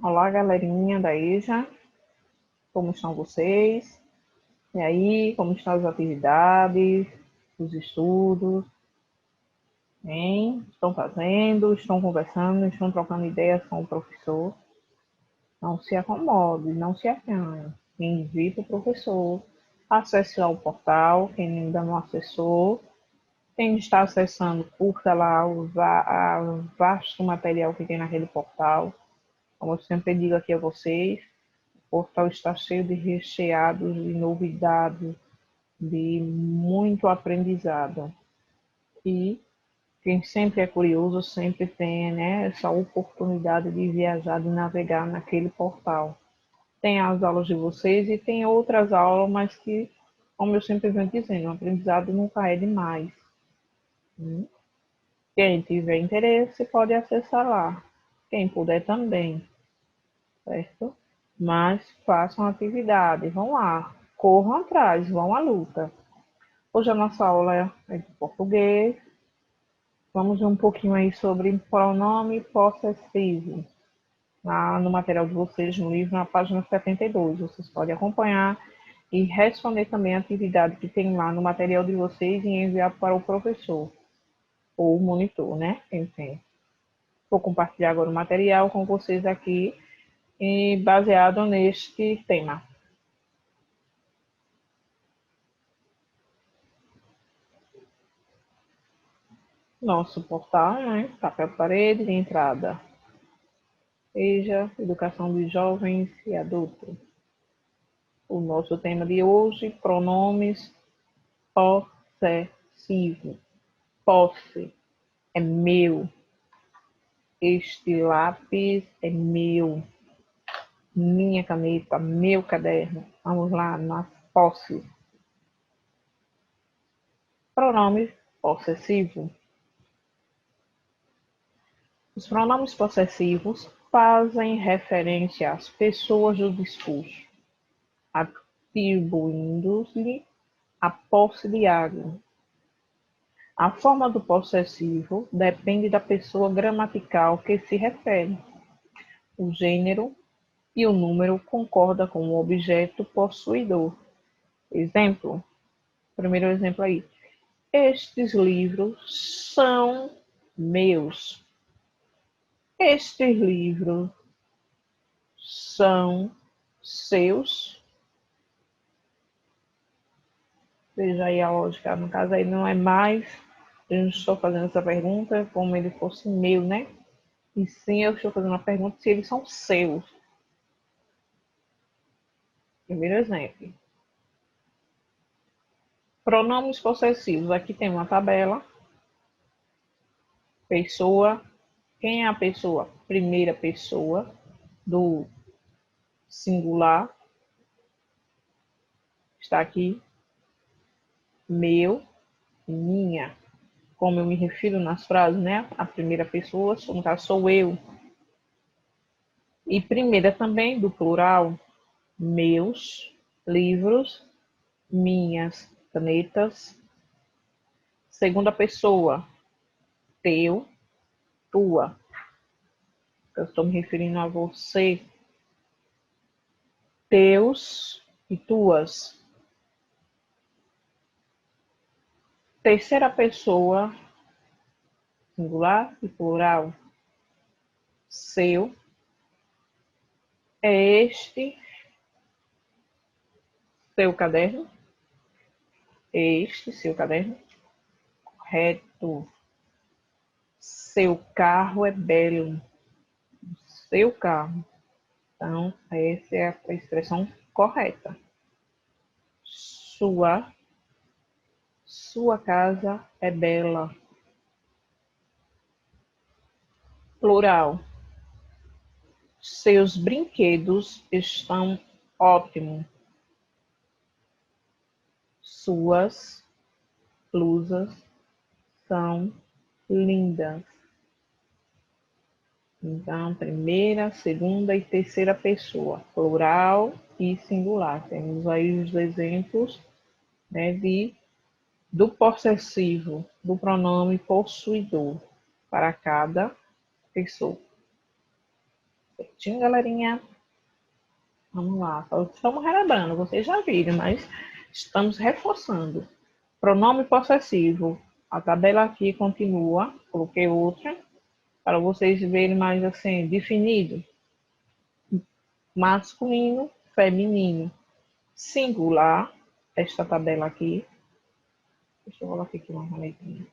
Olá, galerinha da EJA, como estão vocês? E aí, como estão as atividades, os estudos, hein? Estão fazendo, estão conversando, estão trocando ideias com o professor? Não se acomode, não se acanhe. Invite o professor, acesse lá o portal, quem ainda não acessou. Quem está acessando, curta lá o vasto material que tem naquele portal. Como eu sempre digo aqui a vocês, o portal está cheio de recheados, de novidades, de muito aprendizado. E quem sempre é curioso sempre tem, né, essa oportunidade de viajar, de navegar naquele portal. Tem as aulas de vocês e tem outras aulas, mas que, como eu sempre venho dizendo, o aprendizado nunca é demais. Quem tiver interesse pode acessar lá. Quem puder também, certo? Mas façam atividade, vão lá, corram atrás, vão à luta. Hoje a nossa aula é de português. Vamos ver um pouquinho aí sobre pronome possessivo. No material de vocês, no livro, na página 72. Vocês podem acompanhar e responder também a atividade que tem lá no material de vocês e enviar para o professor ou o monitor, né? Quem tem. Vou compartilhar agora o material com vocês aqui, e baseado neste tema. Nosso portal, né? Papel parede de entrada. EJA, Educação de Jovens e Adultos. O nosso tema de hoje, pronomes possessivos. Posse é meu. Este lápis é meu. Minha caneta, meu caderno. Vamos lá, nas posses. Pronomes possessivos. Os pronomes possessivos fazem referência às pessoas do discurso, atribuindo-lhe a posse de algo. A forma do possessivo depende da pessoa gramatical que se refere. O gênero e o número concordam com o objeto possuidor. Exemplo, primeiro exemplo aí. Estes livros são meus. Estes livros são seus. Veja aí a lógica. No caso aí não é mais, eu não estou fazendo essa pergunta como ele fosse meu, né? E sim, eu estou fazendo uma pergunta se eles são seus. Primeiro exemplo. Pronomes possessivos. Aqui tem uma tabela. Pessoa. Quem é a pessoa? Primeira pessoa do singular. Está aqui. Meu, minha. Como eu me refiro nas frases, né? A primeira pessoa, no caso, sou eu. E primeira também, do plural. Meus livros, minhas canetas. Segunda pessoa, teu, tua. Eu estou me referindo a você. Teus e tuas. Terceira pessoa, singular e plural. Seu. É este seu caderno. Este seu caderno. Correto. Seu carro é belo. Seu carro. Então, essa é a expressão correta. Sua casa é bela. Plural. Seus brinquedos estão ótimos. Suas blusas são lindas. Então, primeira, segunda e terceira pessoa, plural e singular. Temos aí os exemplos, né, do possessivo, do pronome possuidor para cada pessoa. Certinho, galerinha? Vamos lá. Só estamos relembrando, vocês já viram, mas estamos reforçando. Pronome possessivo. A tabela aqui continua. Coloquei outra para vocês verem mais assim, definido. Masculino, feminino, singular. Esta tabela aqui. Deixa eu colocar aqui uma canetinha.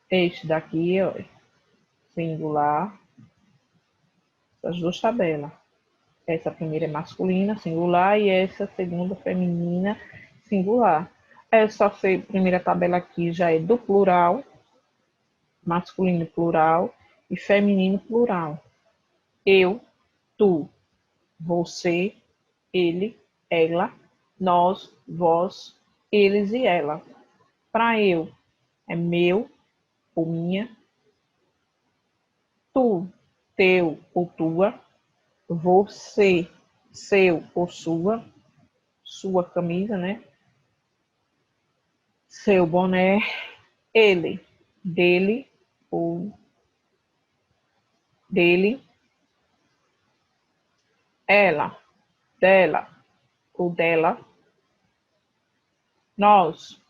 Este daqui, ó, singular. Essas duas tabelas. Essa primeira é masculina, singular, e essa segunda feminina, singular. Essa primeira tabela aqui já é do plural, masculino plural e feminino plural. Eu, tu, você, ele, ela, nós, vós, eles e ela. Para eu, é meu ou minha, tu, teu ou tua, você, seu ou sua camisa, né? Seu boné, ele, dele ou dele, ela, dela ou dela, nós,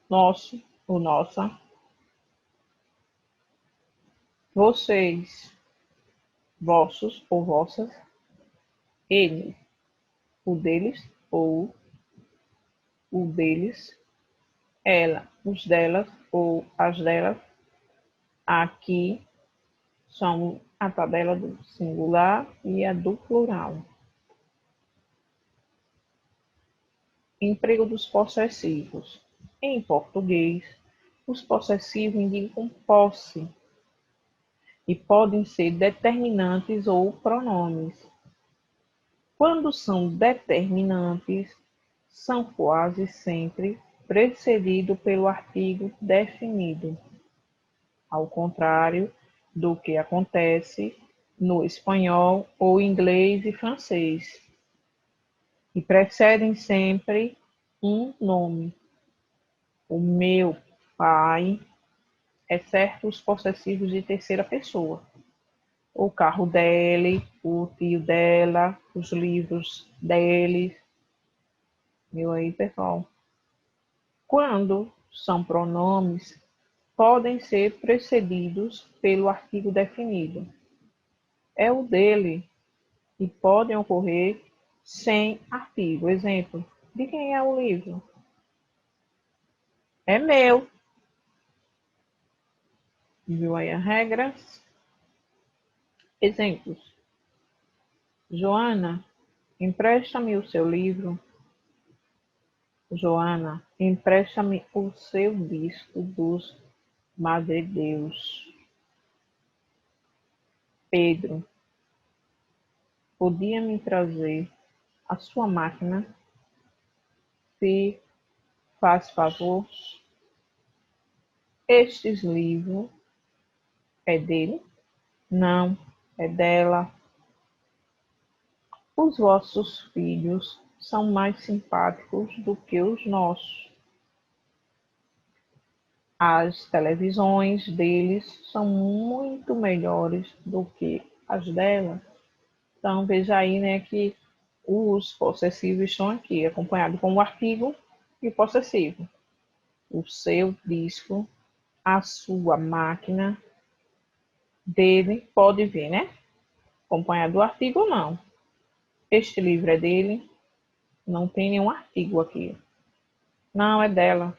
nosso ou nossa, vocês, vossos ou vossas, ele, o deles ou o deles, ela, os delas ou as delas. Aqui são a tabela do singular e a do plural. Emprego dos possessivos. Em português, os possessivos indicam posse e podem ser determinantes ou pronomes. Quando são determinantes, são quase sempre precedidos pelo artigo definido, ao contrário do que acontece no espanhol ou inglês e francês, e precedem sempre um nome. O meu pai, exceto os possessivos de terceira pessoa. O carro dele, o tio dela, os livros deles. Viu aí, pessoal? Quando são pronomes, podem ser precedidos pelo artigo definido. É o dele e podem ocorrer sem artigo. Exemplo, de quem é o livro? É meu. Viu aí as regras? Exemplos. Joana, empresta-me o seu livro. Joana, empresta-me o seu disco dos Madredeus. Pedro, podia me trazer a sua máquina? Se faz favor. Estes livros é dele? Não, é dela. Os vossos filhos são mais simpáticos do que os nossos. As televisões deles são muito melhores do que as dela. Então, veja aí, né, que os possessivos estão aqui, acompanhado com o artigo e o possessivo. O seu disco, a sua máquina, dele, pode ver, né? Acompanhado do artigo, não. Este livro é dele, não tem nenhum artigo aqui. Não, é dela.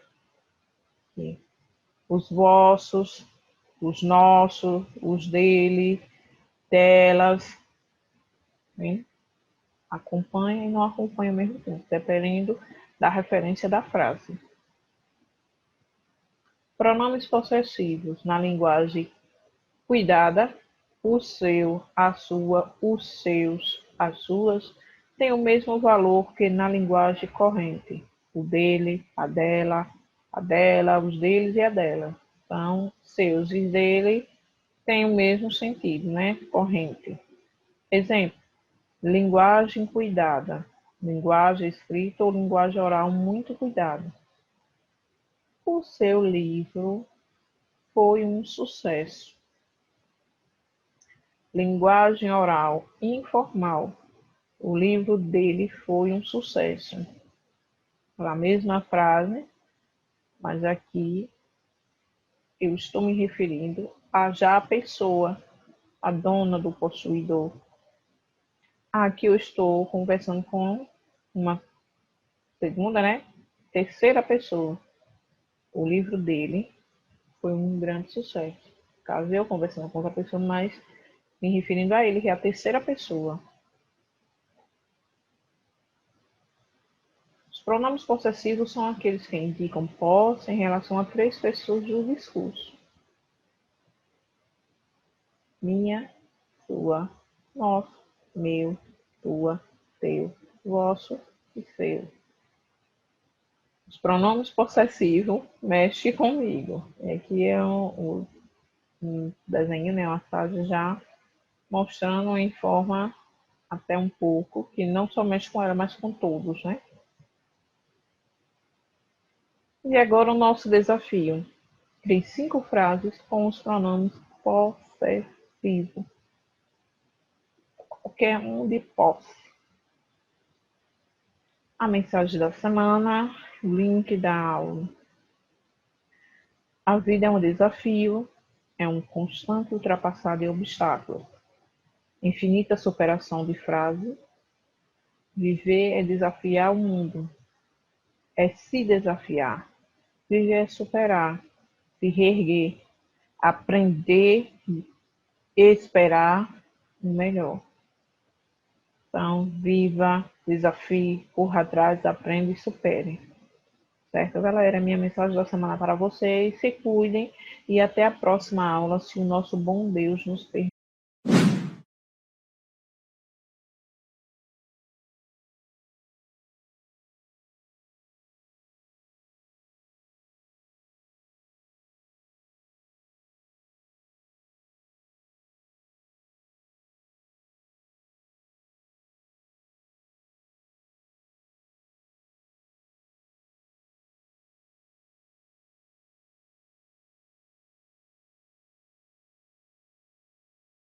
Aqui. Os vossos, os nossos, os dele, delas. Hein? Acompanha e não acompanha ao mesmo tempo, dependendo da referência da frase. Pronomes possessivos na linguagem cuidada, o seu, a sua, os seus, as suas, têm o mesmo valor que na linguagem corrente. O dele, a dela, os deles e a dela. Então, seus e dele têm o mesmo sentido, né? Corrente. Exemplo, linguagem cuidada. Linguagem escrita ou linguagem oral muito cuidada. O seu livro foi um sucesso. Linguagem oral informal. O livro dele foi um sucesso. A mesma frase, mas aqui eu estou me referindo a já a pessoa, a dona do possuidor. Aqui eu estou conversando com uma segunda, né? Terceira pessoa. O livro dele foi um grande sucesso. Caso eu conversando com outra pessoa, mas me referindo a ele, que é a terceira pessoa. Os pronomes possessivos são aqueles que indicam posse em relação a três pessoas do discurso. Minha, sua, nosso, meu, tua, teu, vosso e seu. Os pronomes possessivos mexe comigo. Aqui é um desenho, né, uma frase já mostrando em forma até um pouco que não só mexe com ela, mas com todos, né? E agora o nosso desafio. Crie 5 frases com os pronomes possessivos. Qualquer um de posse. A mensagem da semana, o link da aula. A vida é um desafio, é um constante ultrapassar de obstáculos. Infinita superação de frase. Viver é desafiar o mundo. É se desafiar. Viver é superar, se reerguer, aprender e esperar o melhor. Então, viva, desafie, corra atrás, aprenda e supere. Certo, galera? Minha mensagem da semana para vocês. Se cuidem e até a próxima aula, se o nosso bom Deus nos permitir.